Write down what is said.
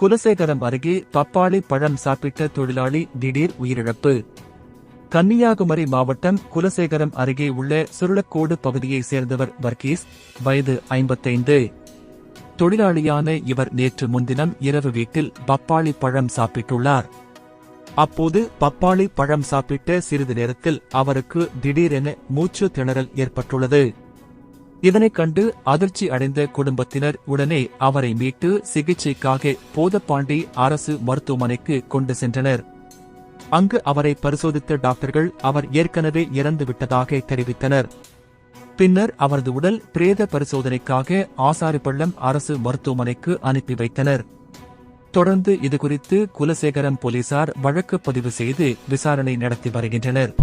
குலசேகரம் அருகே பப்பாளி பழம் சாப்பிட்ட தொழிலாளி திடீர் உயிரிழப்பு. கன்னியாகுமரி மாவட்டம் குலசேகரம் அருகே உள்ள சுருளக்கோடு பகுதியைச் சேர்ந்தவர் வர்கீஸ், வயது 55. தொழிலாளியான இவர் நேற்று முன்தினம் இரவு வீட்டில் பப்பாளி பழம் சாப்பிட்டுள்ளார். அப்போது பப்பாளி பழம் சாப்பிட்ட சிறிது நேரத்தில் அவருக்கு திடீரென மூச்சு திணறல் ஏற்பட்டுள்ளது. இதனைக் கண்டு அதிர்ச்சி அடைந்த குடும்பத்தினர் உடனே அவரை மீட்டு சிகிச்சைக்காக போதப்பாண்டி அரசு மருத்துவமனைக்கு கொண்டு சென்றனர். அங்கு அவரை பரிசோதித்த டாக்டர்கள் அவர் ஏற்கனவே இறந்துவிட்டதாக தெரிவித்தனர். பின்னர் அவரது உடல் பிரேத பரிசோதனைக்காக ஆசாரிப்பள்ளம் அரசு மருத்துவமனைக்கு அனுப்பி வைத்தனர். தொடர்ந்து இதுகுறித்து குலசேகரம் போலீசார் வழக்கு பதிவு செய்து விசாரணை நடத்தி வருகின்றனர்.